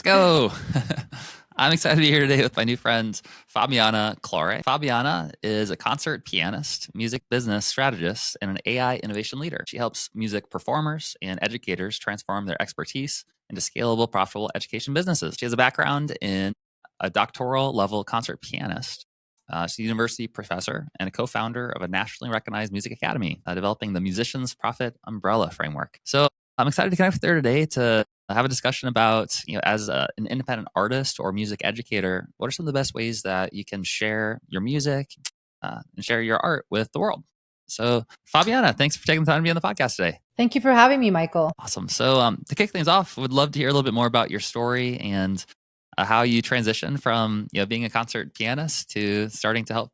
Let's go. I'm excited to be here today with my new friend, Fabiana Claure. Fabiana is a concert pianist, music business strategist, and an AI innovation leader. She helps music performers and educators transform their expertise into scalable, profitable education businesses. She has a background in a doctoral level concert pianist. She's a university professor and a co-founder of a nationally recognized music academy, developing the Musician's Profit Umbrella framework. So I'm excited to connect with her today to have a discussion about, as an independent artist or music educator, what are some of the best ways that you can share your music and share your art with the world? So, Fabiana, thanks for taking the time to be on the podcast today. Thank you for having me, Michael. Awesome. So, to kick things off, would love to hear a little bit more about your story and how you transitioned from being a concert pianist to starting to help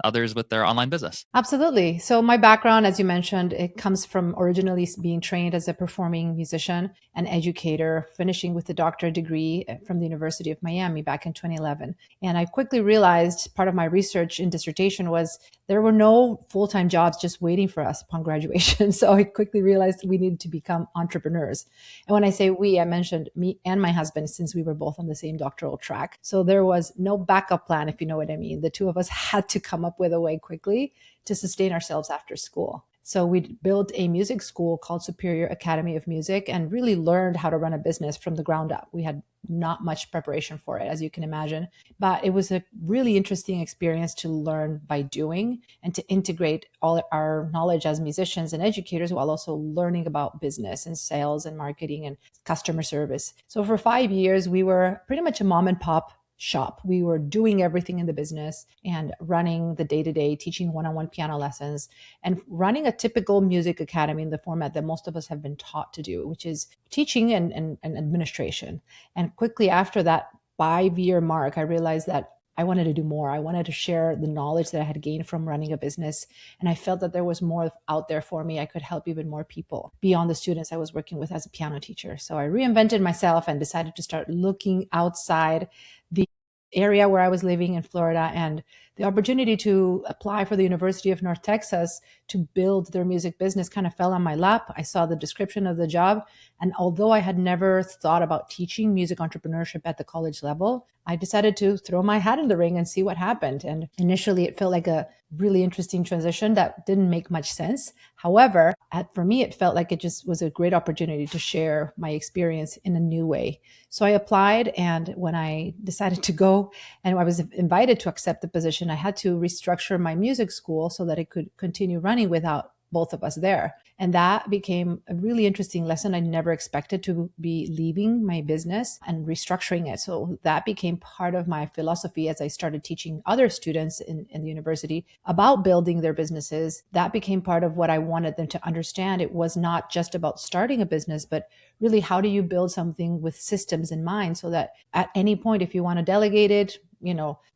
others with their online business. Absolutely. So my background, as you mentioned, it comes from originally being trained as a performing musician and educator, finishing with a doctorate degree from the University of Miami back in 2011. And I quickly realized part of my research and dissertation was there were no full-time jobs just waiting for us upon graduation. So I quickly realized we needed to become entrepreneurs. And when I say we, I mentioned me and my husband, since we were both on the same doctoral track. So there was no backup plan, if you know what I mean. The two of us had to come up with a way quickly to sustain ourselves after school. So we built a music school called Superior Academy of Music and really learned how to run a business from the ground up. We had not much preparation for it, as you can imagine, but it was a really interesting experience to learn by doing and to integrate all our knowledge as musicians and educators while also learning about business and sales and marketing and customer service. So for 5 years, we were pretty much a mom and pop shop. We were doing everything in the business and running the day-to-day, teaching one-on-one piano lessons and running a typical music academy in the format that most of us have been taught to do, which is teaching and administration. And quickly after that 5-year mark, I realized that I wanted to do more. I wanted to share the knowledge that I had gained from running a business. And I felt that there was more out there for me. I could help even more people beyond the students I was working with as a piano teacher. So I reinvented myself and decided to start looking outside the area where I was living in Florida, and the opportunity to apply for the University of North Texas to build their music business kind of fell on my lap. I saw the description of the job. And although I had never thought about teaching music entrepreneurship at the college level, I decided to throw my hat in the ring and see what happened. And initially it felt like a really interesting transition that didn't make much sense. However, for me, it felt like it just was a great opportunity to share my experience in a new way. So I applied, and when I decided to go and I was invited to accept the position, I had to restructure my music school so that it could continue running without both of us there. And that became a really interesting lesson. I never expected to be leaving my business and restructuring it. So that became part of my philosophy as I started teaching other students in the university about building their businesses. That became part of what I wanted them to understand. It was not just about starting a business, but really, how do you build something with systems in mind so that at any point, if you want to delegate it,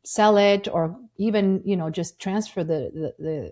sell it, or even, just transfer the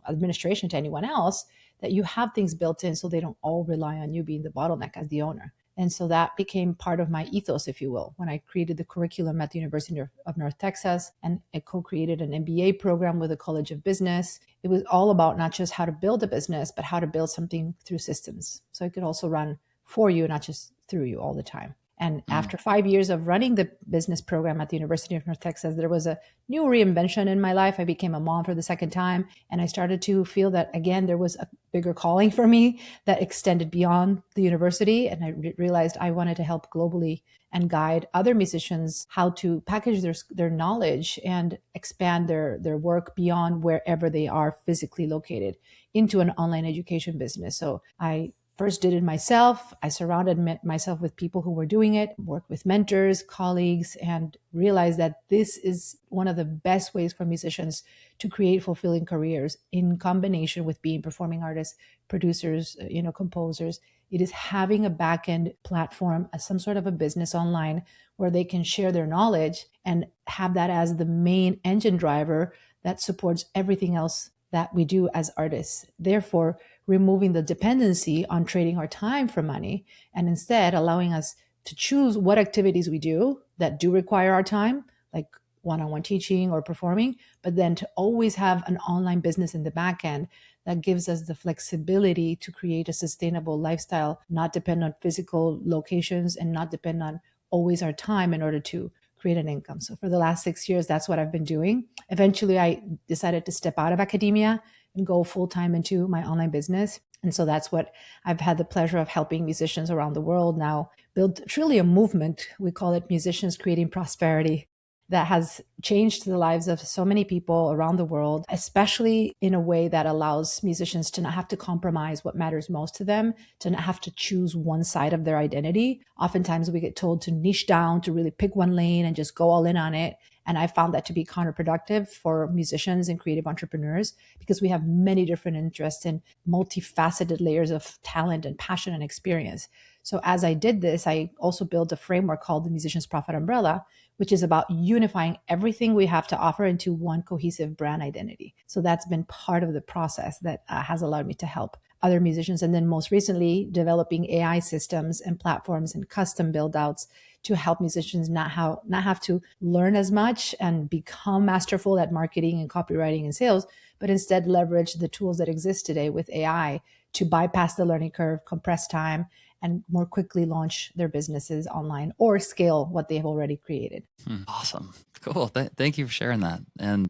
administration to anyone else, that you have things built in so they don't all rely on you being the bottleneck as the owner. And so that became part of my ethos, if you will, when I created the curriculum at the University of North Texas, and I co-created an MBA program with the College of Business. It was all about not just how to build a business, but how to build something through systems. So it could also run for you, not just through you all the time. And after 5 years of running the business program at the University of North Texas, there was a new reinvention in my life. I became a mom for the second time. And I started to feel that, again, there was a bigger calling for me that extended beyond the university. And I realized I wanted to help globally and guide other musicians how to package their knowledge and expand their work beyond wherever they are physically located into an online education business. So I first did it myself. I surrounded myself with people who were doing it, worked with mentors, colleagues, and realized that this is one of the best ways for musicians to create fulfilling careers in combination with being performing artists, producers, composers. It is having a back-end platform as some sort of a business online where they can share their knowledge and have that as the main engine driver that supports everything else that we do as artists. Therefore, removing the dependency on trading our time for money, and instead allowing us to choose what activities we do that do require our time, like one-on-one teaching or performing, but then to always have an online business in the back end that gives us the flexibility to create a sustainable lifestyle, not depend on physical locations and not depend on always our time in order to create an income. So for the last 6 years, that's what I've been doing. Eventually, I decided to step out of academia and go full time into my online business. And so that's what I've had the pleasure of helping musicians around the world now build truly a movement. We call it Musicians Creating Prosperity, that has changed the lives of so many people around the world, especially in a way that allows musicians to not have to compromise what matters most to them, to not have to choose one side of their identity. Oftentimes we get told to niche down, to really pick one lane and just go all in on it. And I found that to be counterproductive for musicians and creative entrepreneurs, because we have many different interests and multifaceted layers of talent and passion and experience. So as I did this, I also built a framework called the Musician's Profit Umbrella, which is about unifying everything we have to offer into one cohesive brand identity. So that's been part of the process that has allowed me to help other musicians. And then most recently, developing AI systems and platforms and custom build outs to help musicians not have to learn as much and become masterful at marketing and copywriting and sales, but instead leverage the tools that exist today with AI to bypass the learning curve, compress time, and more quickly launch their businesses online or scale what they've already created. Awesome. Cool. Thank you for sharing that. And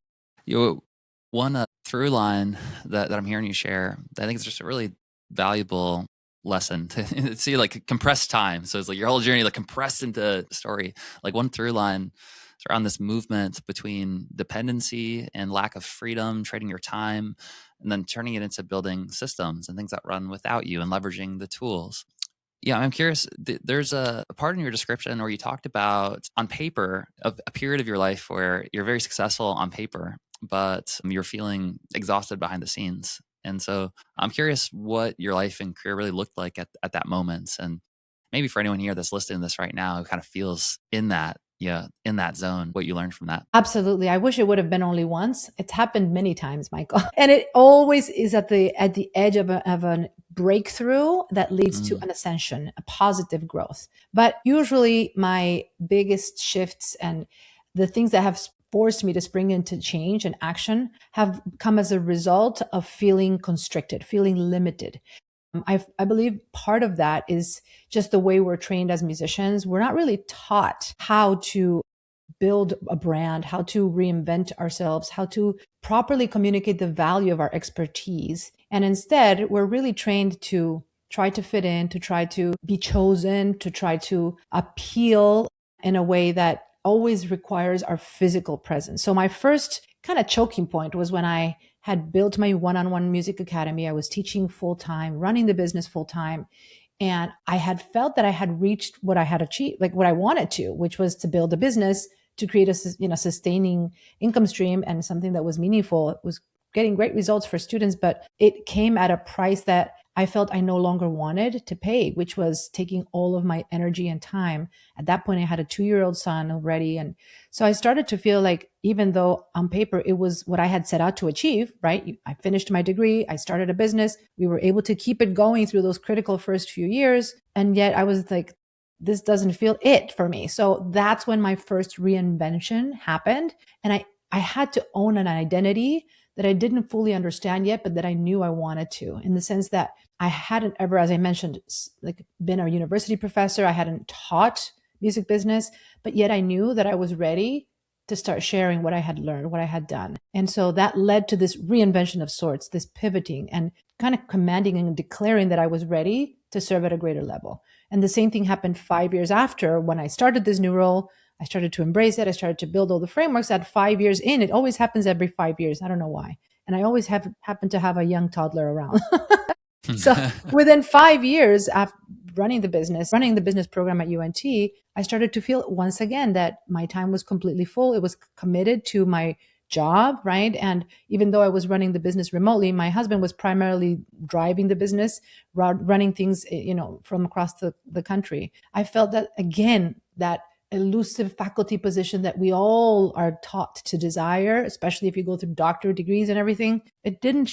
one through line that I'm hearing you share, I think it's just a really valuable lesson to see, like, compressed time. So it's like your whole journey, like, compressed into story. Like, one through line is around this movement between dependency and lack of freedom, trading your time, and then turning it into building systems and things that run without you and leveraging the tools. Yeah, I'm curious. There's a part in your description where you talked about, on paper, a period of your life where you're very successful on paper, but you're feeling exhausted behind the scenes. And so I'm curious what your life and career really looked like at that moment. And maybe for anyone here that's listening to this right now who kind of feels in that, in that zone, what you learned from that. Absolutely. I wish it would have been only once. It's happened many times, Michael. And it always is at the edge of a breakthrough that leads to an ascension, a positive growth. But usually my biggest shifts and the things that have forced me to spring into change and action have come as a result of feeling constricted, feeling limited. I believe part of that is just the way we're trained as musicians. We're not really taught how to build a brand, how to reinvent ourselves, how to properly communicate the value of our expertise. And instead, we're really trained to try to fit in, to try to be chosen, to try to appeal in a way that always requires our physical presence. So my first kind of choking point was when I had built my one-on-one music academy. I was teaching full time, running the business full time. And I had felt that I had reached what I had achieved, like what I wanted to, which was to build a business, to create a sustaining income stream and something that was meaningful. It was getting great results for students, but it came at a price that I felt I no longer wanted to pay, which was taking all of my energy and time. At that point, I had a 2-year-old son already. And so I started to feel like, even though on paper it was what I had set out to achieve, right? I finished my degree, I started a business, we were able to keep it going through those critical first few years. And yet I was like, this doesn't feel it for me. So that's when my first reinvention happened. And I had to own an identity that I didn't fully understand yet, but that I knew I wanted to, in the sense that I hadn't ever, as I mentioned, like been a university professor. I hadn't taught music business, but yet I knew that I was ready to start sharing what I had learned, what I had done. And so that led to this reinvention of sorts, this pivoting and kind of commanding and declaring that I was ready to serve at a greater level. And the same thing happened 5 years after, when I started this new role. I started to embrace it. I started to build all the frameworks. At 5 years in, it always happens every 5 years. I don't know why. And I always happen to have a young toddler around. So within 5 years after running the business program at UNT, I started to feel once again that my time was completely full. It was committed to my job, right? And even though I was running the business remotely, my husband was primarily driving the business, running things, from across the country. I felt that, again, that elusive faculty position that we all are taught to desire, especially if you go through doctorate degrees and everything, it didn't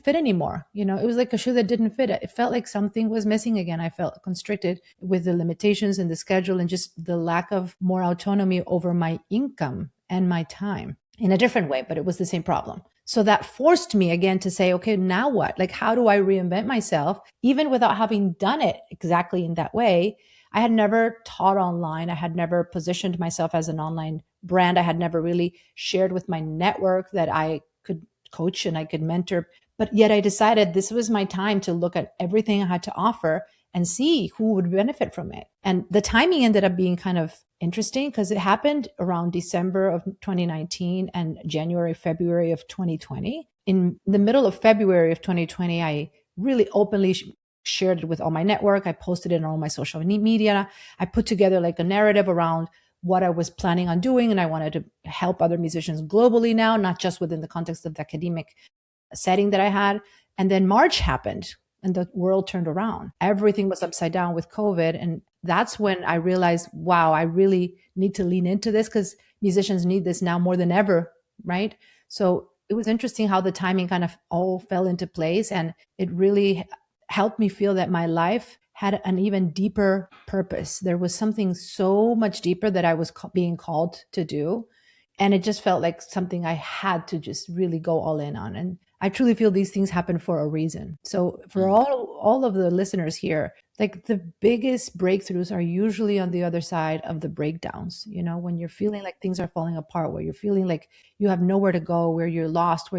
fit anymore. It was like a shoe that didn't fit. It felt like something was missing again. I felt constricted with the limitations and the schedule and just the lack of more autonomy over my income and my time, in a different way, but it was the same problem. So that forced me again to say, okay, now what? Like, how do I reinvent myself? Even without having done it exactly in that way, I had never taught online. I had never positioned myself as an online brand. I had never really shared with my network that I could coach and I could mentor. But yet I decided this was my time to look at everything I had to offer and see who would benefit from it. And the timing ended up being kind of interesting because it happened around December of 2019 and January, February of 2020. In the middle of February of 2020, I really openly shared it with all my network. I posted it on all my social media. I put together like a narrative around what I was planning on doing. And I wanted to help other musicians globally now, not just within the context of the academic setting that I had. And then March happened and the world turned around. Everything was upside down with COVID. And that's when I realized, wow, I really need to lean into this because musicians need this now more than ever, right? So it was interesting how the timing kind of all fell into place. And it really helped me feel that my life had an even deeper purpose. There was something so much deeper that I was being called to do. And it just felt like something I had to just really go all in on. And I truly feel these things happen for a reason. So for Mm. all of the listeners here, like the biggest breakthroughs are usually on the other side of the breakdowns. You know, when you're feeling like things are falling apart, where you're feeling like you have nowhere to go, where you're lost,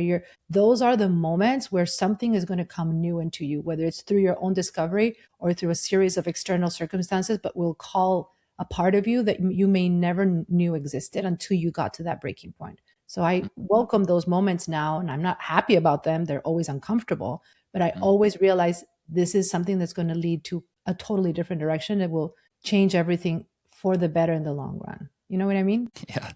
those are the moments where something is going to come new into you, whether it's through your own discovery or through a series of external circumstances, but will call a part of you that you may never knew existed until you got to that breaking point. So I welcome those moments now, and I'm not happy about them. They're always uncomfortable, but I Mm. always realize this is something that's going to lead to a totally different direction. It will change everything for the better in the long run. You know what I mean? Yeah,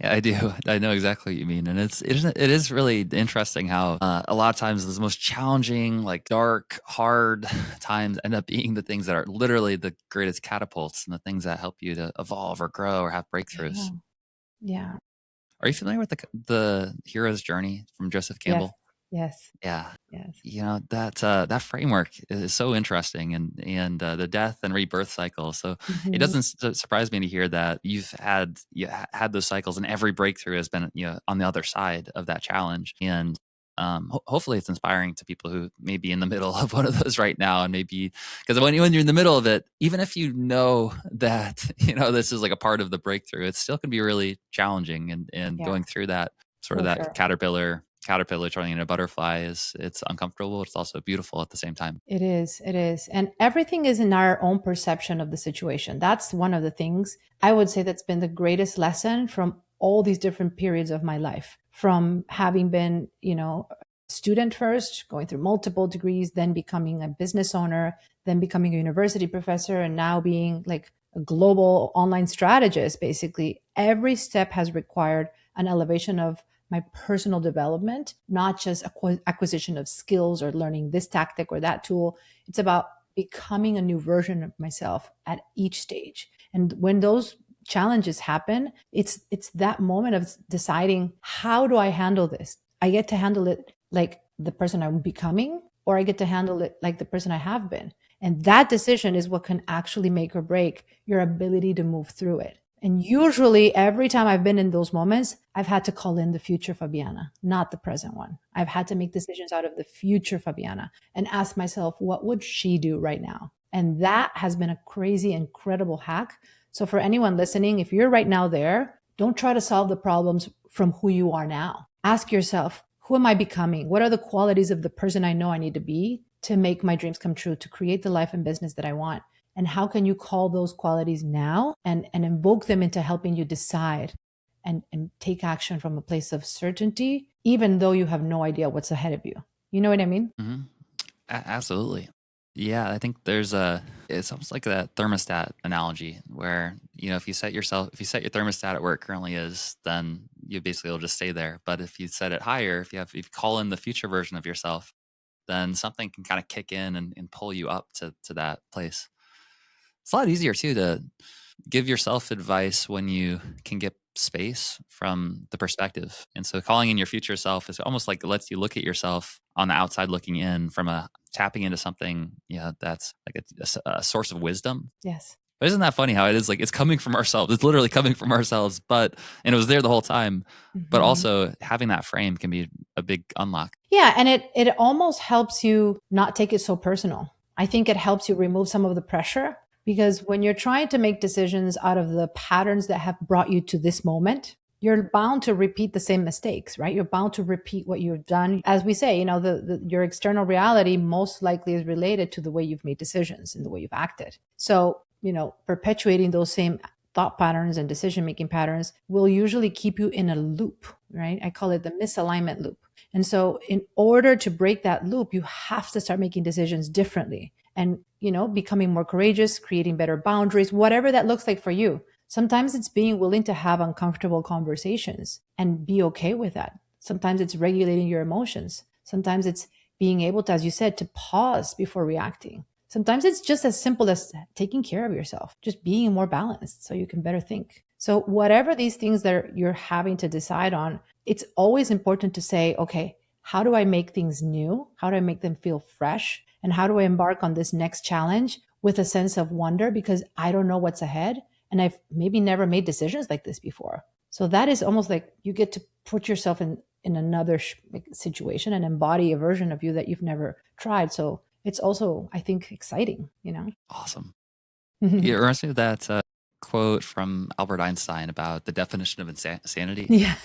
yeah, I do. I know exactly what you mean, and it is really interesting how a lot of times the most challenging, like dark, hard times end up being the things that are literally the greatest catapults and the things that help you to evolve or grow or have Yeah. breakthroughs. Yeah. Are you familiar with the hero's journey from Joseph Yes. Campbell? Yes. Yeah. Yes. You know, that framework is so interesting, and the death and rebirth cycle. So it Mhm. doesn't surprise me to hear that you had those cycles, and every breakthrough has been on the other side of that challenge. And hopefully, it's inspiring to people who may be in the middle of one of those right now, and maybe because when you're in the middle of it, even if you know that this is like a part of the breakthrough, it still can be really challenging, and Yeah, going through that sort of for that sure. caterpillar turning into a butterfly it's uncomfortable. It's also beautiful at the same time. It is. It is. And everything is in our own perception of the situation. That's one of the things I would say that's been the greatest lesson from all these different periods of my life. From having been, student first, going through multiple degrees, then becoming a business owner, then becoming a university professor, and now being like a global online strategist. Basically, every step has required an elevation of my personal development, not just acquisition of skills or learning this tactic or that tool. It's about becoming a new version of myself at each stage. And when those challenges happen, it's that moment of deciding, how do I handle this? I get to handle it like the person I'm becoming, or I get to handle it like the person I have been. And that decision is what can actually make or break your ability to move through it. And usually, every time I've been in those moments, I've had to call in the future Fabiana, not the present one. I've had to make decisions out of the future Fabiana and ask myself, what would she do right now? And that has been a crazy, incredible hack. So, for anyone listening, if you're right now there, don't try to solve the problems from who you are now. Ask yourself, who am I becoming? What are the qualities of the person I know I need to be to make my dreams come true, to create the life and business that I want? And how can you call those qualities now and invoke them into helping you decide and take action from a place of certainty, even though you have no idea what's ahead of you? You know what I mean? Hmm. Absolutely. Yeah, I think it's almost like that thermostat analogy where, if you set your thermostat at where it currently is, then you basically will just stay there. But if you set it higher, if you call in the future version of yourself, then something can kind of kick in and pull you up to that place. It's a lot easier too to give yourself advice when you can get space from the perspective. And so calling in your future self is almost like it lets you look at yourself on the outside looking in from a tapping into something, that's like a source of wisdom. Yes. But isn't that funny how it is like it's coming from ourselves? It's literally coming from ourselves, and it was there the whole time. But Mhm. also having that frame can be a big unlock. Yeah, and it almost helps you not take it so personal. I think it helps you remove some of the pressure Because when you're trying to make decisions out of the patterns that have brought you to this moment, you're bound to repeat the same mistakes, right? You're bound to repeat what you've done. As we say, your external reality most likely is related to the way you've made decisions and the way you've acted. So, perpetuating those same thought patterns and decision making patterns will usually keep you in a loop, right? I call it the misalignment loop. And so, in order to break that loop, you have to start making decisions differently and, becoming more courageous, creating better boundaries, whatever that looks like for you. Sometimes it's being willing to have uncomfortable conversations and be okay with that. Sometimes it's regulating your emotions. Sometimes it's being able to, as you said, to pause before reacting. Sometimes it's just as simple as taking care of yourself, just being more balanced so you can better think. So whatever these things that you're having to decide on, it's always important to say, okay, how do I make things new? How do I make them feel fresh? And how do I embark on this next challenge with a sense of wonder because I don't know what's ahead? And I've maybe never made decisions like this before. So that is almost like you get to put yourself in another situation and embody a version of you that you've never tried. So it's also, I think, exciting. Awesome. It reminds me of that quote from Albert Einstein about the definition of insanity. Yeah.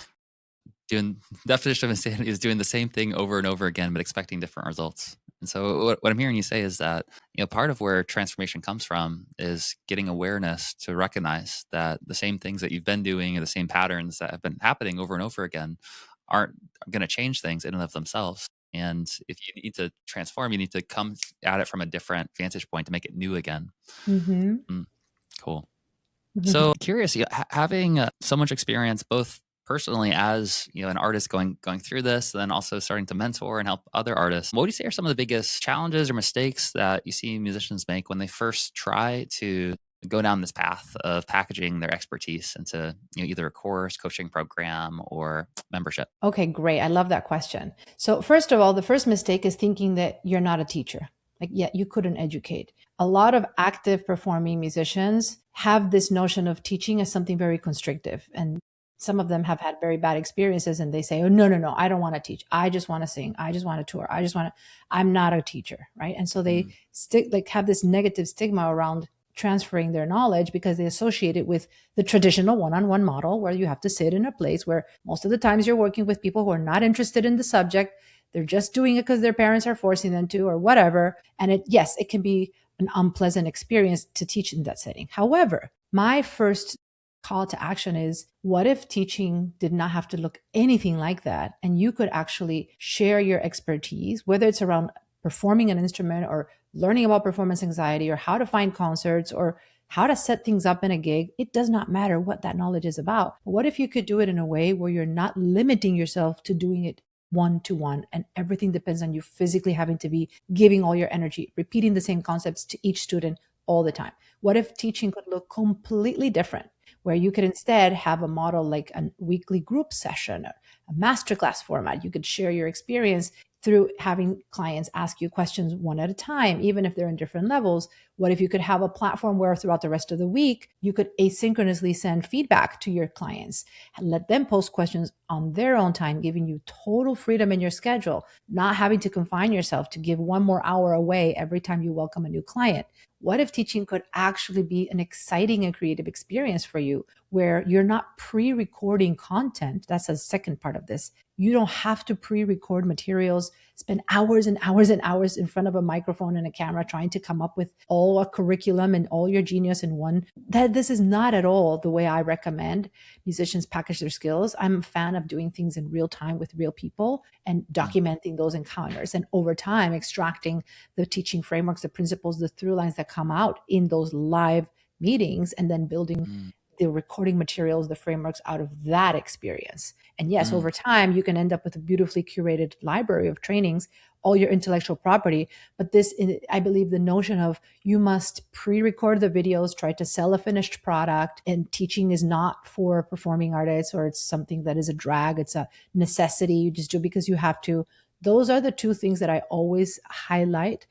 Definition of insanity is doing the same thing over and over again, but expecting different results. And so what I'm hearing you say is that, part of where transformation comes from is getting awareness to recognize that the same things that you've been doing and the same patterns that have been happening over and over again aren't going to change things in and of themselves. And if you need to transform, you need to come at it from a different vantage point to make it new again. Cool. So curious, having so much experience, both personally as an artist going through this, and then also starting to mentor and help other artists, what would you say are some of the biggest challenges or mistakes that you see musicians make when they first try to go down this path of packaging their expertise into either a course, coaching program, or membership? Okay, great. I love that question. So first of all, the first mistake is thinking that you're not a teacher. Like, yeah, you couldn't educate. A lot of active performing musicians have this notion of teaching as something very constrictive. And some of them have had very bad experiences and they say, oh, no, I don't want to teach. I just want to sing. I just want to tour. I'm not a teacher. Right. And so they have this negative stigma around transferring their knowledge because they associate it with the traditional one-on-one model where you have to sit in a place where most of the times you're working with people who are not interested in the subject. They're just doing it because their parents are forcing them to or whatever. And it can be an unpleasant experience to teach in that setting. However, my first call to action is, what if teaching did not have to look anything like that? And you could actually share your expertise, whether it's around performing an instrument or learning about performance anxiety or how to find concerts or how to set things up in a gig. It does not matter what that knowledge is about. But what if you could do it in a way where you're not limiting yourself to doing it one-to-one and everything depends on you physically having to be giving all your energy, repeating the same concepts to each student all the time? What if teaching could look completely different, where you could instead have a model like a weekly group session, a masterclass format? You could share your experience through having clients ask you questions one at a time, even if they're in different levels. What if you could have a platform where throughout the rest of the week, you could asynchronously send feedback to your clients and let them post questions on their own time, giving you total freedom in your schedule, not having to confine yourself to give one more hour away every time you welcome a new client? What if teaching could actually be an exciting and creative experience for you where you're not pre-recording content? That's a second part of this. You don't have to pre-record materials, spend hours and hours and hours in front of a microphone and a camera trying to come up with all a curriculum and all your genius in one. This is not at all the way I recommend musicians package their skills. I'm a fan of doing things in real time with real people and documenting those encounters, and over time extracting the teaching frameworks, the principles, the through lines that come out in those live meetings, and then building the recording materials, the frameworks out of that experience. And yes, over time, you can end up with a beautifully curated library of trainings, all your intellectual property. But this, I believe, the notion of you must pre-record the videos, try to sell a finished product, and teaching is not for performing artists, or it's something that is a drag. It's a necessity. You just do because you have to. Those are the two things that I always highlight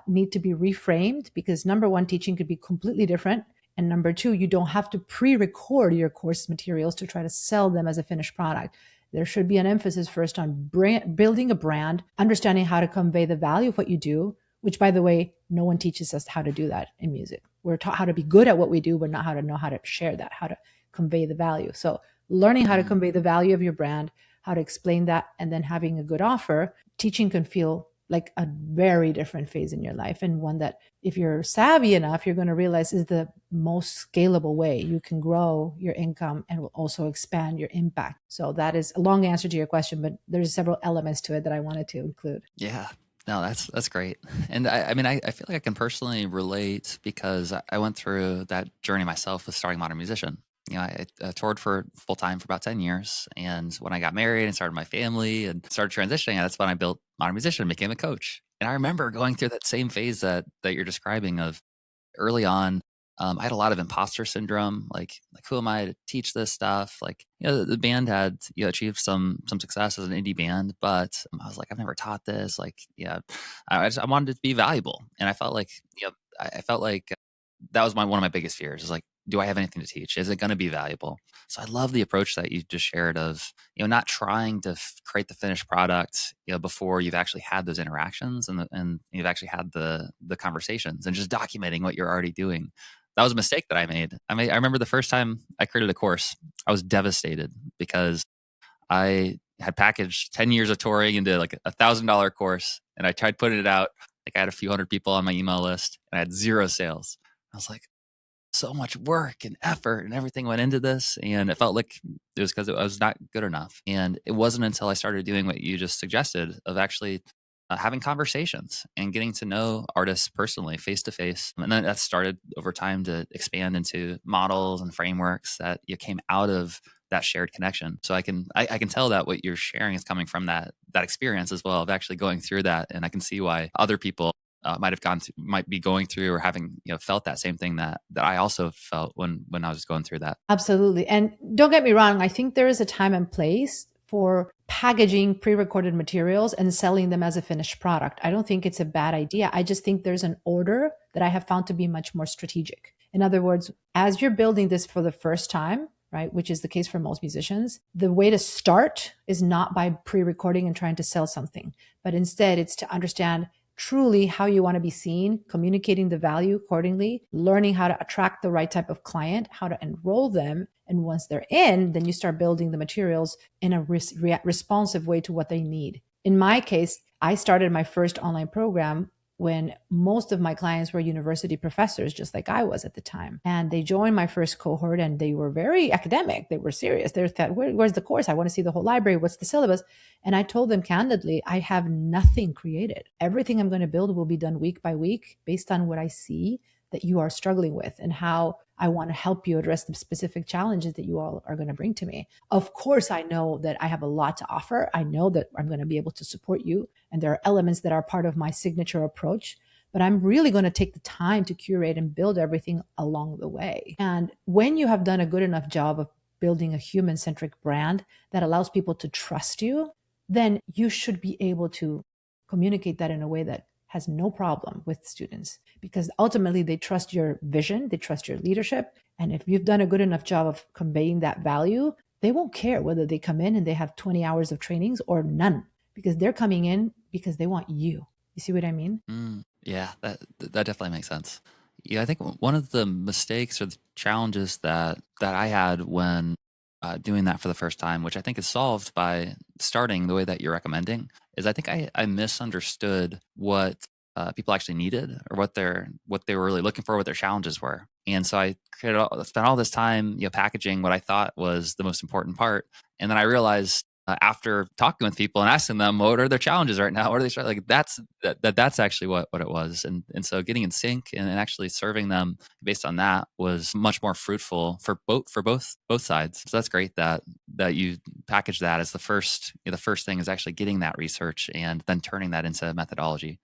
need to be reframed, because number one, teaching could be completely different. And number two, you don't have to pre-record your course materials to try to sell them as a finished product. There should be an emphasis first on building a brand, understanding how to convey the value of what you do, which, by the way, no one teaches us how to do that in music. we're taught how to be good at what we do, but not how to know how to share that, how to convey the value. So learning how to convey the value of your brand, how to explain that, and then having a good offer, teaching can feel like a very different phase in your life, and one that, if you're savvy enough, you're going to realize is the most scalable way you can grow your income and will also expand your impact. So that is a long answer to your question, but there's several elements to it that I wanted to include. Yeah. No, that's great. And I mean, I feel like I can personally relate because I went through that journey myself with starting Modern Musician. I toured for full time for about 10 years. And when I got married and started my family and started transitioning, that's when I built Modern Musician and became a coach. And I remember going through that same phase that you're describing of early on. I had a lot of imposter syndrome. Like who am I to teach this stuff? Like, the band had achieved some success as an indie band, but I was like, I've never taught this. Like, I wanted it to be valuable, and I felt like I felt like that was one of my biggest fears. Is like, do I have anything to teach? Is it going to be valuable? So I love the approach that you just shared of not trying to create the finished product before you've actually had those interactions and you've actually had the conversations, and just documenting what you're already doing. That was a mistake that I made. I remember the first time I created a course, I was devastated because I had packaged 10 years of touring into like $1,000 course, and I tried putting it out. Like, I had a few hundred people on my email list and I had 0 sales. I was like, so much work and effort and everything went into this, and it felt like it was because it was not good enough. And it wasn't until I started doing what you just suggested of actually having conversations and getting to know artists personally, face to face, and then that started over time to expand into models and frameworks that came out of that shared connection. So I can tell that what you're sharing is coming from that experience as well, of actually going through that, and I can see why other people might be going through or having felt that same thing that I also felt when I was going through that. Absolutely. And don't get me wrong, I think there is a time and place for packaging pre-recorded materials and selling them as a finished product. I don't think it's a bad idea. I just think there's an order that I have found to be much more strategic. In other words, as you're building this for the first time, right, which is the case for most musicians, the way to start is not by pre-recording and trying to sell something, but instead it's to understand truly how you want to be seen, communicating the value accordingly, learning how to attract the right type of client, how to enroll them. And once they're in, then you start building the materials in a responsive way to what they need. In my case, I started my first online program when most of my clients were university professors, just like I was at the time. And they joined my first cohort and they were very academic. They were serious. They thought, where's the course? I want to see the whole library. What's the syllabus? And I told them candidly, I have nothing created. Everything I'm going to build will be done week by week based on what I see that you are struggling with and how I want to help you address the specific challenges that you all are going to bring to me. Of course, I know that I have a lot to offer. I know that I'm going to be able to support you. And there are elements that are part of my signature approach, but I'm really going to take the time to curate and build everything along the way. And when you have done a good enough job of building a human-centric brand that allows people to trust you, then you should be able to communicate that in a way that has no problem with students, because ultimately they trust your vision, they trust your leadership. And if you've done a good enough job of conveying that value, they won't care whether they come in and they have 20 hours of trainings or none, because they're coming in because they want you. You see what I mean? Yeah, that definitely makes sense. Yeah, I think one of the mistakes or the challenges that I had when doing that for the first time, which I think is solved by starting the way that you're recommending, is I think I misunderstood what people actually needed, or what they were really looking for, what their challenges were. And so I spent all this time packaging what I thought was the most important part, and then I realized after talking with people and asking them what are their challenges right now, what are they struggling, like that's actually what it was. And so getting in sync and actually serving them based on that was much more fruitful for both sides. So that's great that you package that as the first the first thing is actually getting that research and then turning that into methodology.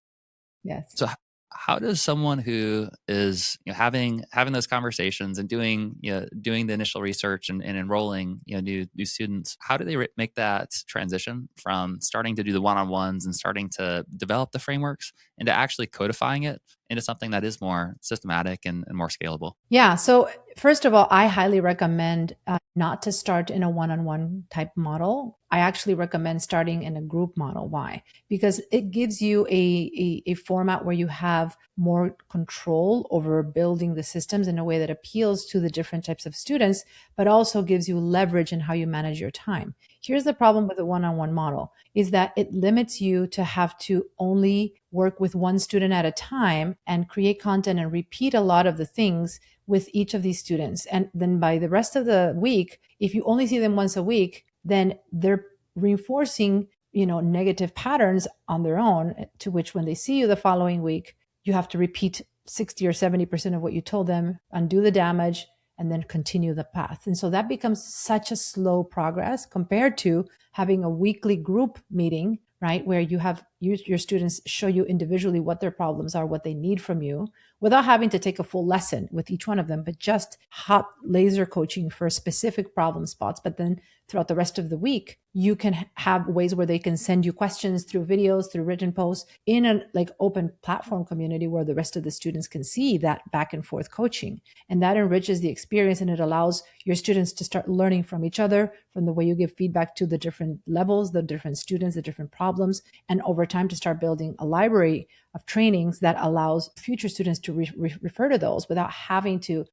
Yes. So how does someone who is having those conversations and doing doing the initial research and enrolling new students, how do they make that transition from starting to do the one-on-ones and starting to develop the frameworks into actually codifying it into something that is more systematic and more scalable? Yeah. So first of all, I highly recommend not to start in a one-on-one type model. I actually recommend starting in a group model. Why? Because it gives you a format where you have more control over building the systems in a way that appeals to the different types of students, but also gives you leverage in how you manage your time. Here's the problem with the one-on-one model is that it limits you to have to only work with one student at a time and create content and repeat a lot of the things with each of these students. And then by the rest of the week, if you only see them once a week, then they're reinforcing, negative patterns on their own, to which when they see you the following week, you have to repeat 60 or 70% of what you told them, undo the damage, and then continue the path. And so that becomes such a slow progress compared to having a weekly group meeting, right? Where you have your students show you individually what their problems are, what they need from you, without having to take a full lesson with each one of them, but just hot laser coaching for specific problem spots. But then throughout the rest of the week, you can have ways where they can send you questions through videos, through written posts in a open platform community where the rest of the students can see that back and forth coaching. And that enriches the experience, and it allows your students to start learning from each other, from the way you give feedback to the different levels, the different students, the different problems, and over time to start building a library of trainings that allows future students to refer to those without having to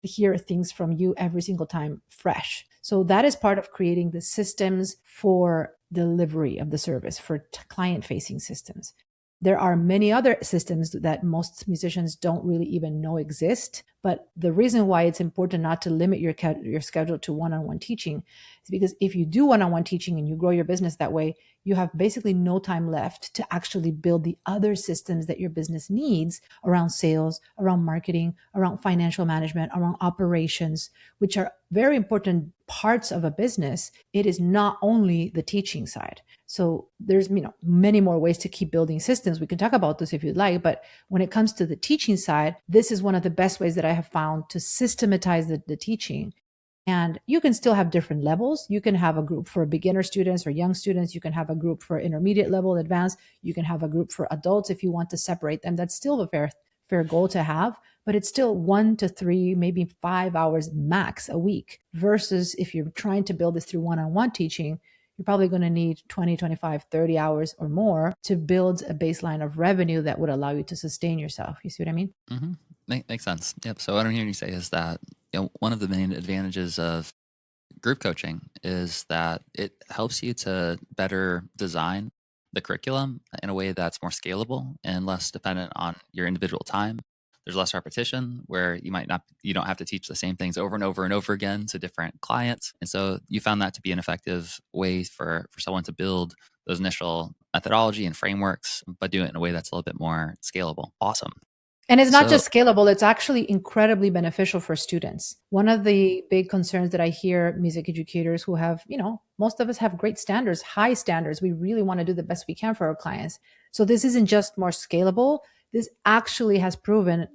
hear things from you every single time fresh. So that is part of creating the systems for delivery of the service, for client facing systems. There are many other systems that most musicians don't really even know exist. But the reason why it's important not to limit your schedule to one-on-one teaching is because if you do one-on-one teaching and you grow your business that way, you have basically no time left to actually build the other systems that your business needs around sales, around marketing, around financial management, around operations, which are very important parts of a business. It is not only the teaching side. So there's many more ways to keep building systems. We can talk about this if you'd like, but when it comes to the teaching side, this is one of the best ways that I have found to systematize the teaching. And you can still have different levels. You can have a group for beginner students or young students. You can have a group for intermediate level, advanced. You can have a group for adults if you want to separate them. That's still a fair goal to have, but it's still 1 to 3, maybe 5 hours max a week, versus if you're trying to build this through one-on-one teaching, you're probably going to need 20, 25, 30 hours or more to build a baseline of revenue that would allow you to sustain yourself. You see what I mean? Mm-hmm. Makes sense. Yep. So what I'm hearing you say is that one of the main advantages of group coaching is that it helps you to better design the curriculum in a way that's more scalable and less dependent on your individual time. There's less repetition where you don't have to teach the same things over and over and over again to different clients. And so you found that to be an effective way for someone to build those initial methodology and frameworks, but do it in a way that's a little bit more scalable. Awesome. And it's not So, just scalable, it's actually incredibly beneficial for students. One of the big concerns that I hear music educators who have, most of us have great standards, high standards. We really want to do the best we can for our clients. So this isn't just more scalable. This actually has proven,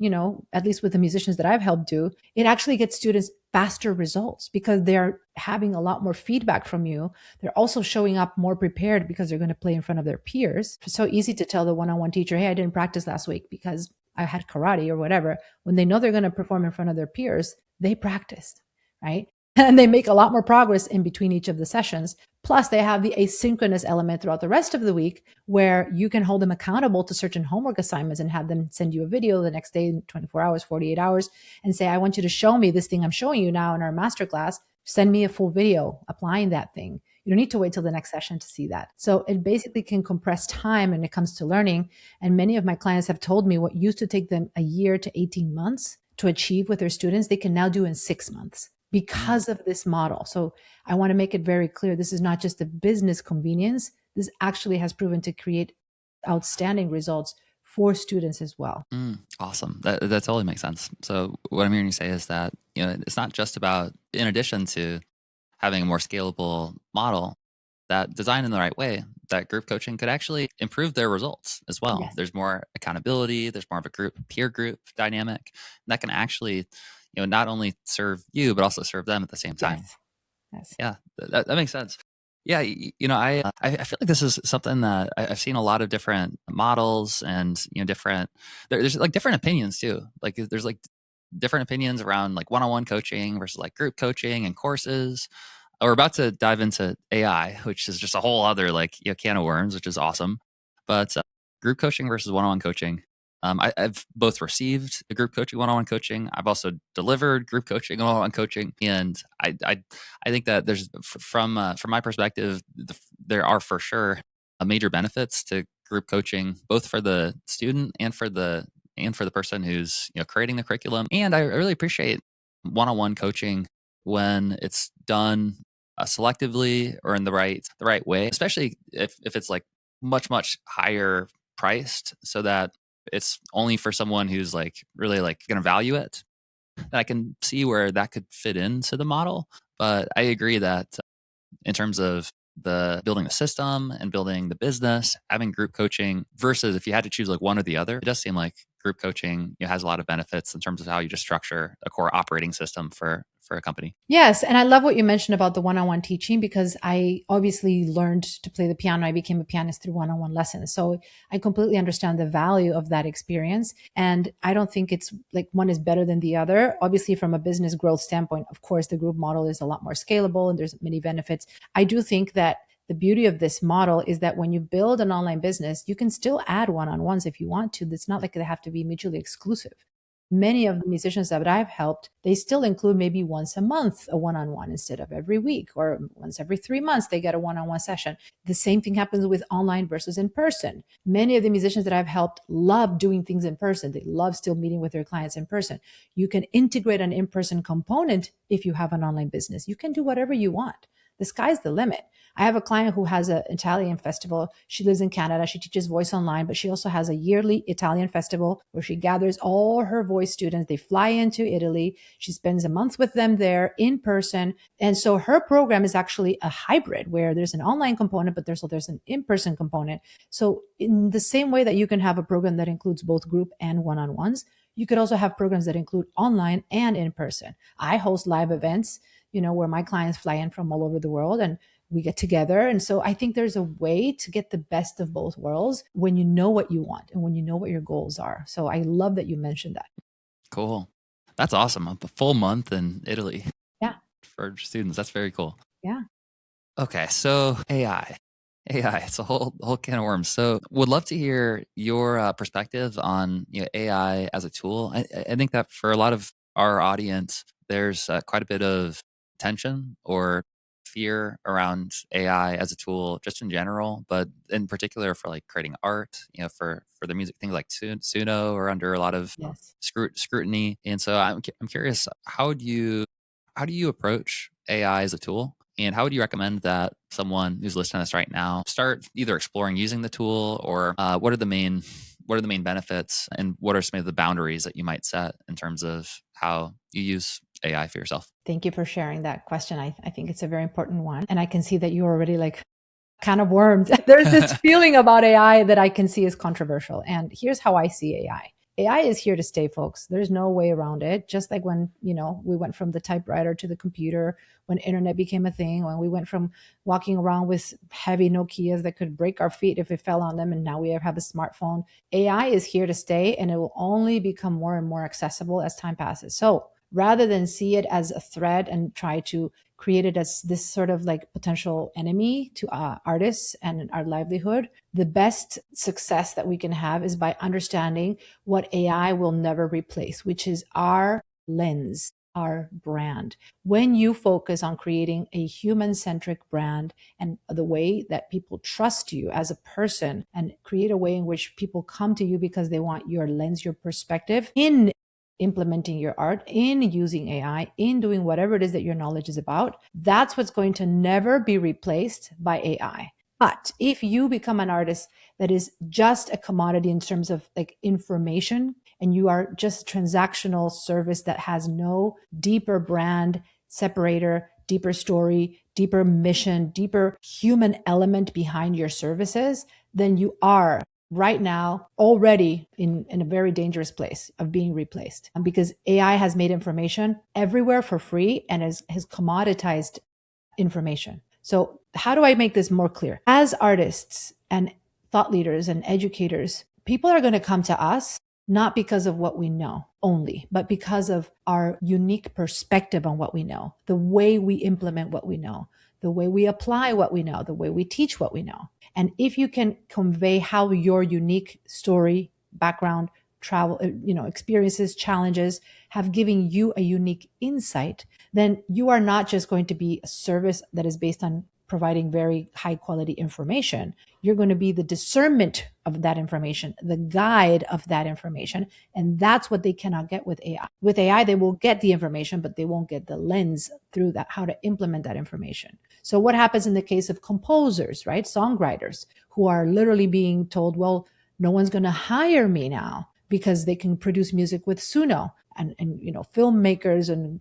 at least with the musicians that I've helped do, it actually gets students faster results because they're having a lot more feedback from you. They're also showing up more prepared because they're going to play in front of their peers. It's so easy to tell the one-on-one teacher, hey, I didn't practice last week because I had karate or whatever. When they know they're going to perform in front of their peers, they practiced, right? And they make a lot more progress in between each of the sessions. Plus, they have the asynchronous element throughout the rest of the week where you can hold them accountable to certain homework assignments and have them send you a video the next day in 24 hours, 48 hours, and say, I want you to show me this thing I'm showing you now in our masterclass. Send me a full video applying that thing. You don't need to wait till the next session to see that. So it basically can compress time when it comes to learning. And many of my clients have told me what used to take them a year to 18 months to achieve with their students, they can now do in 6 months because of this model. So I want to make it very clear. This is not just a business convenience. This actually has proven to create outstanding results for students as well. Awesome. That totally makes sense. So what I'm hearing you say is that, it's not just about, in addition to having a more scalable model, that designed in the right way, that group coaching could actually improve their results as well. Yes. There's more accountability. There's more of a peer group dynamic that can actually, not only serve you, but also serve them at the same time. Yes. Yeah, that makes sense. Yeah, I feel like this is something that I've seen a lot of different models and different. There's like different opinions too. Like there's like different opinions around like one-on-one coaching versus like group coaching and courses. We're about to dive into AI, which is just a whole other can of worms, which is awesome. But group coaching versus one-on-one coaching. I've both received a group coaching, one-on-one coaching. I've also delivered group coaching, one-on-one coaching, and I think that there's from my perspective, there are for sure major benefits to group coaching, both for the student and for the person who's creating the curriculum. And I really appreciate one-on-one coaching when it's done selectively or in the right way, especially if it's like much higher priced, so that it's only for someone who's like really like going to value it. And I can see where that could fit into the model. But I agree that in terms of the building the system and building the business, having group coaching versus if you had to choose like one or the other, it does seem like group coaching has a lot of benefits in terms of how you just structure a core operating system for a company. Yes. And I love what you mentioned about the one-on-one teaching, because I obviously learned to play the piano. I became a pianist through one-on-one lessons. So I completely understand the value of that experience. And I don't think it's like one is better than the other. Obviously, from a business growth standpoint, of course, the group model is a lot more scalable and there's many benefits. I do think that the beauty of this model is that when you build an online business, you can still add one-on-ones if you want to. It's not like they have to be mutually exclusive. Many of the musicians that I've helped, they still include maybe once a month a one-on-one instead of every week, or once every 3 months they get a one-on-one session. The same thing happens with online versus in person. Many of the musicians that I've helped love doing things in person. They love still meeting with their clients in person. You can integrate an in-person component if you have an online business. You can do whatever you want. The sky's the limit. I have a client who has an Italian festival. She lives in Canada. She teaches voice online, but she also has a yearly Italian festival where she gathers all her voice students. They fly into Italy. She spends a month with them there in person. And so her program is actually a hybrid where there's an online component, but there's an in-person component. So in the same way that you can have a program that includes both group and one-on-ones, you could also have programs that include online and in person. I host live events, where my clients fly in from all over the world and we get together. And so I think there's a way to get the best of both worlds when you know what you want and when you know what your goals are. So I love that you mentioned that. Cool. That's awesome. A full month in Italy Yeah. for students. That's very cool. Yeah. Okay, so AI, it's a whole can of worms. So, would love to hear your perspective on AI as a tool. I think that for a lot of our audience, there's quite a bit of tension or fear around AI as a tool, just in general, but in particular for like creating art. For the music, things like Suno are under a lot of Yes. scrutiny. And so, I'm curious, how do you approach AI as a tool? And how would you recommend that someone who's listening to this right now start either exploring using the tool, or what are the main benefits, and what are some of the boundaries that you might set in terms of how you use AI for yourself? Thank you for sharing that question. I think it's a very important one. And I can see that you're already like kind of wormed. There's this feeling about AI that I can see is controversial. And here's how I see AI. AI is here to stay, folks. There's no way around it. Just like when, we went from the typewriter to the computer, when internet became a thing, when we went from walking around with heavy Nokias that could break our feet if we fell on them, and now we have a smartphone. AI is here to stay, and it will only become more and more accessible as time passes. So rather than see it as a threat and try to create it as this sort of like potential enemy to artists and our livelihood, the best success that we can have is by understanding what AI will never replace, which is our lens, our brand. When you focus on creating a human-centric brand and the way that people trust you as a person, and create a way in which people come to you because they want your lens, your perspective in implementing your art, in using AI, in doing whatever it is that your knowledge is about, that's what's going to never be replaced by AI. But if you become an artist that is just a commodity in terms of like information, and you are just transactional service that has no deeper brand separator, deeper story, deeper mission, deeper human element behind your services, then you are right now already in a very dangerous place of being replaced, because AI has made information everywhere for free and has commoditized information. So how do I make this more clear? As artists and thought leaders and educators, people are going to come to us not because of what we know only, but because of our unique perspective on what we know, the way we implement what we know, the way we apply what we know, the way we teach what we know. And if you can convey how your unique story, background, travel, experiences, challenges have given you a unique insight, then you are not just going to be a service that is based on providing very high quality information. You're going to be the discernment of that information, the guide of that information. And that's what they cannot get with AI. With AI, they will get the information, but they won't get the lens through that, how to implement that information. So what happens in the case of composers, right? Songwriters who are literally being told, well, no one's going to hire me now because they can produce music with Suno. And filmmakers and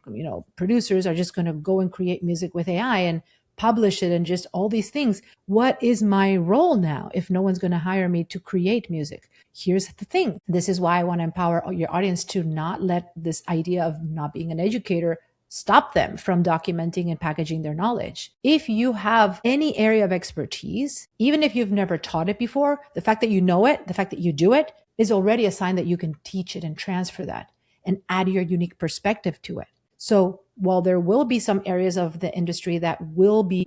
producers are just going to go and create music with AI and publish it and just all these things. What is my role now if no one's going to hire me to create music? Here's the thing. This is why I want to empower your audience to not let this idea of not being an educator stop them from documenting and packaging their knowledge. If you have any area of expertise, even if you've never taught it before, the fact that you know it, the fact that you do it is already a sign that you can teach it and transfer that and add your unique perspective to it. So while there will be some areas of the industry that will be,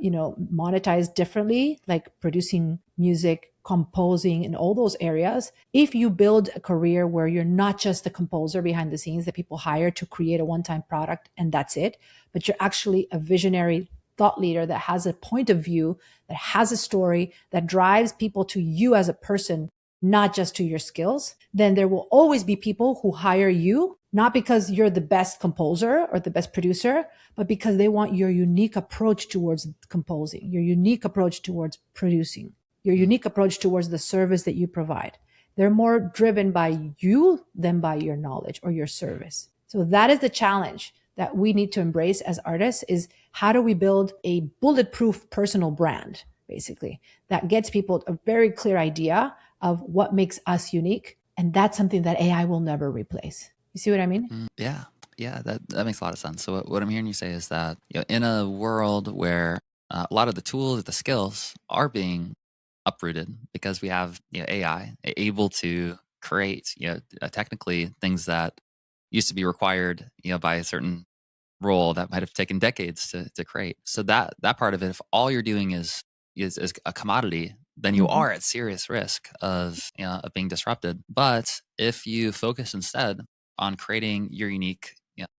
monetized differently, like producing music, composing, and all those areas, if you build a career where you're not just the composer behind the scenes that people hire to create a one-time product and that's it, but you're actually a visionary thought leader that has a point of view, that has a story, that drives people to you as a person, not just to your skills, then there will always be people who hire you, not because you're the best composer or the best producer, but because they want your unique approach towards composing, your unique approach towards producing, your unique approach towards the service that you provide. They're more driven by you than by your knowledge or your service. So that is the challenge that we need to embrace as artists, is how do we build a bulletproof personal brand, basically, that gets people a very clear idea of what makes us unique. And that's something that AI will never replace. You see what I mean? Yeah. Yeah, that makes a lot of sense. So what I'm hearing you say is that in a world where a lot of the tools, the skills are being uprooted because we have AI able to create technically things that used to be required by a certain role that might have taken decades to create. So that part of it, if all you're doing is a commodity, then you are at serious risk of being disrupted. But if you focus instead on creating your unique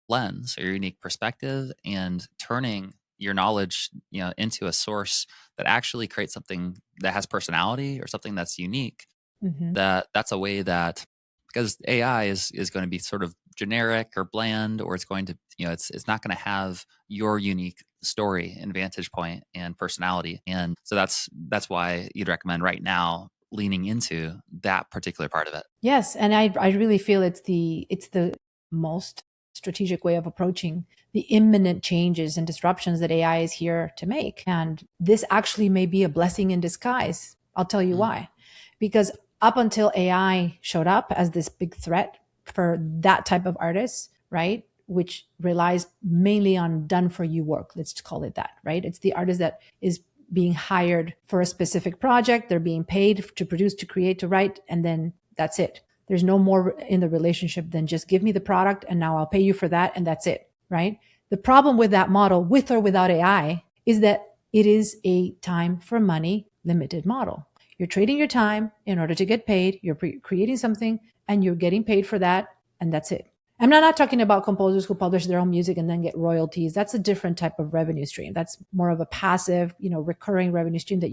lens or your unique perspective and turning your knowledge into a source that actually creates something that has personality or something that's unique, that's a way that, because AI is going to be sort of generic or bland, or it's going to it's not going to have your unique story and vantage point and personality. And so that's why you'd recommend right now leaning into that particular part of it. Yes, and I really feel it's the most strategic way of approaching the imminent changes and disruptions that AI is here to make. And this actually may be a blessing in disguise. I'll tell you why. Because up until AI showed up as this big threat for that type of artist, right, which relies mainly on done for you work, let's call it that, right? It's the artist that is being hired for a specific project. They're being paid to produce, to create, to write, and then that's it. There's no more in the relationship than just give me the product and now I'll pay you for that and that's it, right? The problem with that model, with or without AI, is that it is a time for money limited model. You're trading your time in order to get paid. You're creating something and you're getting paid for that, and that's it. I'm not talking about composers who publish their own music and then get royalties. That's a different type of revenue stream. That's more of a passive, recurring revenue stream that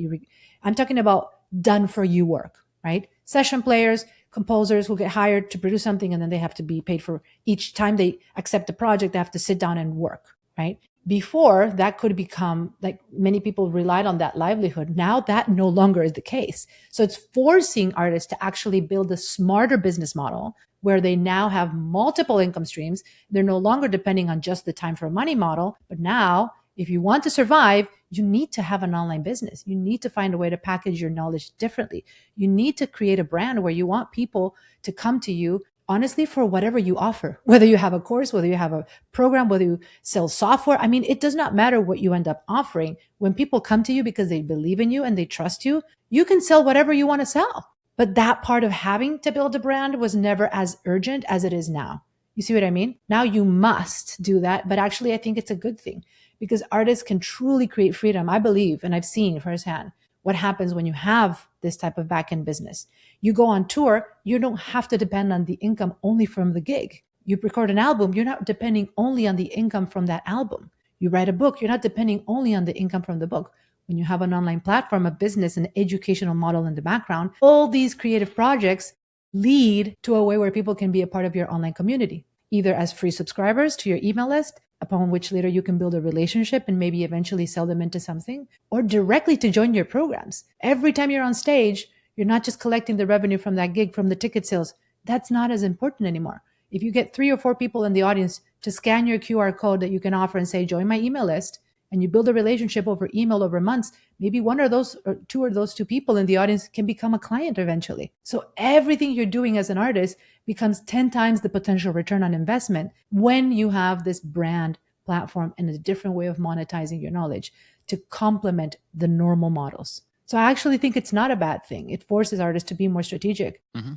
I'm talking about done for you work, right? Session players, composers who get hired to produce something and then they have to be paid for each time they accept the project, they have to sit down and work, right? Before, that could become, like, many people relied on that livelihood. Now that no longer is the case. So it's forcing artists to actually build a smarter business model where they now have multiple income streams. They're no longer depending on just the time for money model, but now if you want to survive, you need to have an online business. You need to find a way to package your knowledge differently. You need to create a brand where you want people to come to you, honestly, for whatever you offer, whether you have a course, whether you have a program, whether you sell software. I mean, it does not matter what you end up offering. When people come to you because they believe in you and they trust you, you can sell whatever you want to sell. But that part of having to build a brand was never as urgent as it is now. You see what I mean? Now you must do that. But actually, I think it's a good thing because artists can truly create freedom. I believe, and I've seen firsthand what happens when you have this type of back end business. You go on tour, you don't have to depend on the income only from the gig. You record an album, you're not depending only on the income from that album. You write a book, you're not depending only on the income from the book. When you have an online platform, a business, an educational model in the background, all these creative projects lead to a way where people can be a part of your online community, either as free subscribers to your email list, upon which later you can build a relationship and maybe eventually sell them into something, or directly to join your programs. Every time you're on stage, you're not just collecting the revenue from that gig, from the ticket sales. That's not as important anymore. If you get 3 or 4 people in the audience to scan your QR code that you can offer and say, join my email list, and you build a relationship over email over months, maybe one or those or two of those 2 people in the audience can become a client eventually. So everything you're doing as an artist becomes 10 times the potential return on investment when you have this brand platform and a different way of monetizing your knowledge to complement the normal models. So I actually think it's not a bad thing. It forces artists to be more strategic. Mm-hmm.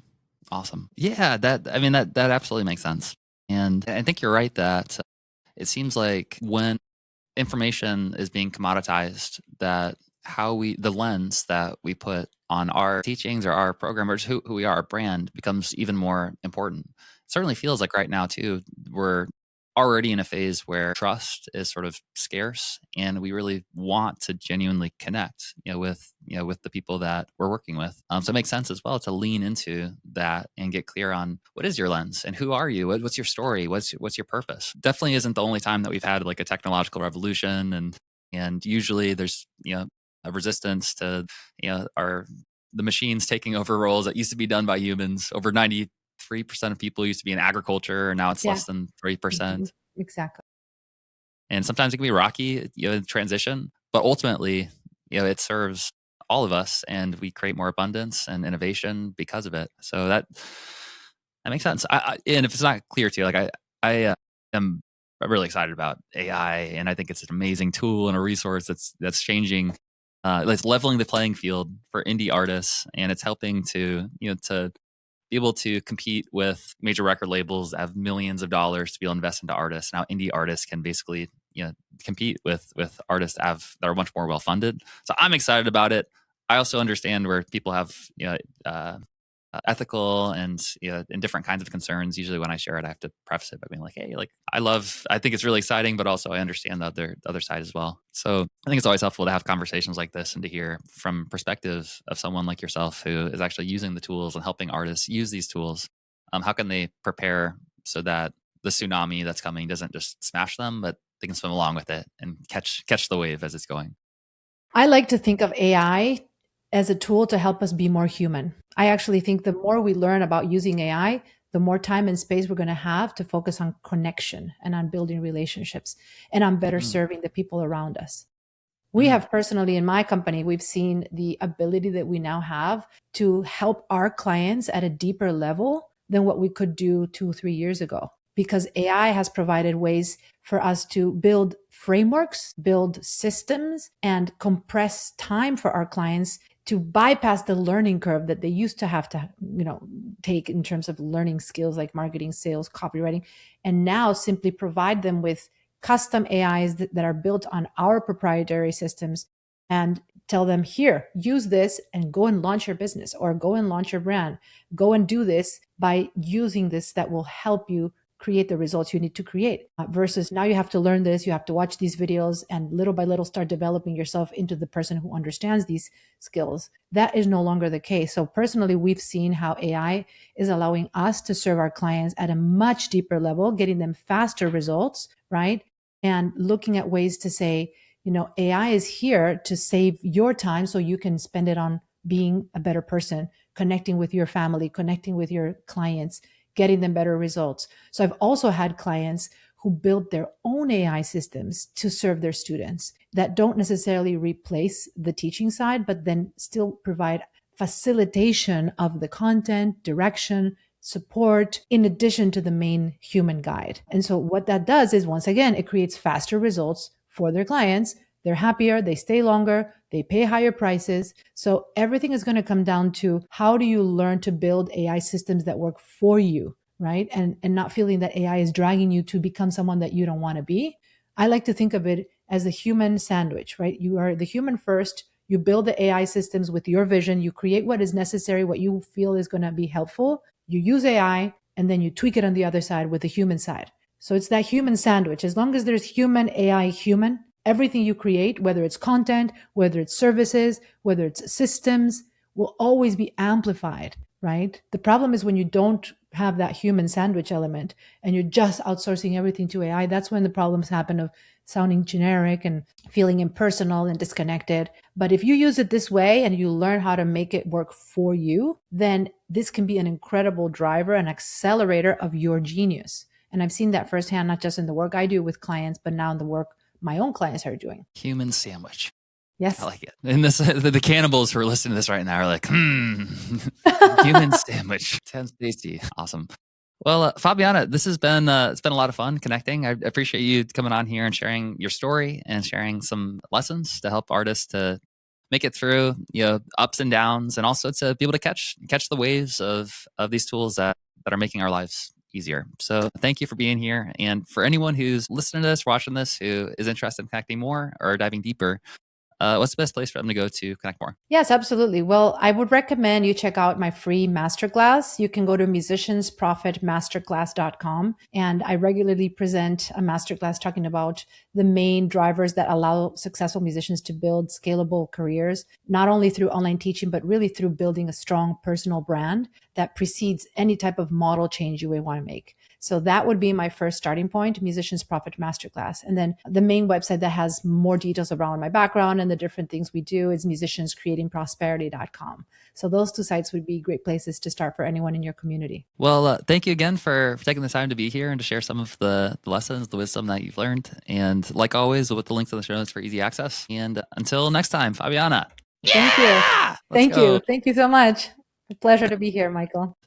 Awesome. Yeah, that absolutely makes sense. And I think you're right that it seems like when information is being commoditized, that the lens that we put on our teachings or our programmers, who we are, our brand becomes even more important. It certainly feels like right now too, we're already in a phase where trust is sort of scarce, and we really want to genuinely connect, with the people that we're working with. So it makes sense as well to lean into that and get clear on what is your lens and who are you, what's your story, what's your purpose. Definitely isn't the only time that we've had like a technological revolution, and usually there's a resistance to the machines taking over roles that used to be done by humans. Over 93% of people used to be in agriculture, and now it's less than 3%. Exactly. And sometimes it can be rocky, transition, but ultimately, it serves all of us, and we create more abundance and innovation because of it. So that makes sense. And if it's not clear to you, like I am really excited about AI, and I think it's an amazing tool and a resource that's changing. It's leveling the playing field for indie artists, and it's helping to be able to compete with major record labels that have millions of dollars to be able to invest into artists. Now, indie artists can basically, compete with artists that are much more well funded. So I'm excited about it. I also understand where people have, ethical and different kinds of concerns. Usually, when I share it, I have to preface it by being like, "Hey, like I think it's really exciting, but also I understand the other side as well." So I think it's always helpful to have conversations like this and to hear from perspective of someone like yourself who is actually using the tools and helping artists use these tools. How can they prepare so that the tsunami that's coming doesn't just smash them, but they can swim along with it and catch the wave as it's going? I like to think of AI as a tool to help us be more human. I actually think the more we learn about using AI, the more time and space we're going to have to focus on connection and on building relationships and on better serving the people around us. We have personally in my company, we've seen the ability that we now have to help our clients at a deeper level than what we could do 2-3 years ago, because AI has provided ways for us to build frameworks, build systems, and compress time for our clients to bypass the learning curve that they used to have to, take in terms of learning skills like marketing, sales, copywriting, and now simply provide them with custom AIs that are built on our proprietary systems and tell them, here, use this and go and launch your business or go and launch your brand. Go and do this by using this that will help you create the results you need to create, versus now you have to learn this, you have to watch these videos and little by little start developing yourself into the person who understands these skills. That is no longer the case. So personally, we've seen how AI is allowing us to serve our clients at a much deeper level, getting them faster results, right? And looking at ways to say, AI is here to save your time so you can spend it on being a better person, connecting with your family, connecting with your clients, getting them better results. So I've also had clients who built their own AI systems to serve their students that don't necessarily replace the teaching side, but then still provide facilitation of the content, direction, support, in addition to the main human guide. And so what that does is, once again, it creates faster results for their clients. They're happier, they stay longer, they pay higher prices. So everything is going to come down to how do you learn to build AI systems that work for you, right? And not feeling that AI is dragging you to become someone that you don't want to be. I like to think of it as a human sandwich, right? You are the human first. You build the AI systems with your vision. You create what is necessary, what you feel is going to be helpful. You use AI, and then you tweak it on the other side with the human side. So it's that human sandwich. As long as there's human, AI, human, everything you create, whether it's content, whether it's services, whether it's systems, will always be amplified, right? The problem is when you don't have that human sandwich element and you're just outsourcing everything to AI, that's when the problems happen of sounding generic and feeling impersonal and disconnected. But if you use it this way and you learn how to make it work for you, then this can be an incredible driver and accelerator of your genius. And I've seen that firsthand, not just in the work I do with clients, but now in the work my own clients are doing. Human sandwich. Yes. I like it. And this, the cannibals who are listening to this right now are like, human sandwich. Sounds tasty. Awesome. Well, Fabiana, this has been it's been a lot of fun connecting. I appreciate you coming on here and sharing your story and sharing some lessons to help artists to make it through, ups and downs, and also to be able to catch the waves of these tools that are making our lives easier. So thank you for being here. And for anyone who's listening to this, watching this, who is interested in connecting more or diving deeper, what's the best place for them to go to connect more? Yes, absolutely. Well, I would recommend you check out my free masterclass. You can go to musiciansprofitmasterclass.com. And I regularly present a masterclass talking about the main drivers that allow successful musicians to build scalable careers, not only through online teaching, but really through building a strong personal brand that precedes any type of model change you may want to make. So that would be my first starting point, Musicians Profit Masterclass. And then the main website that has more details around my background and the different things we do is musicianscreatingprosperity.com. So those two sites would be great places to start for anyone in your community. Well, thank you again for taking the time to be here and to share some of the lessons, the wisdom that you've learned. And like always, we'll put the links in the show notes for easy access. And until next time, Fabiana. Thank you. Thank you. Thank you so much. A pleasure to be here, Michael.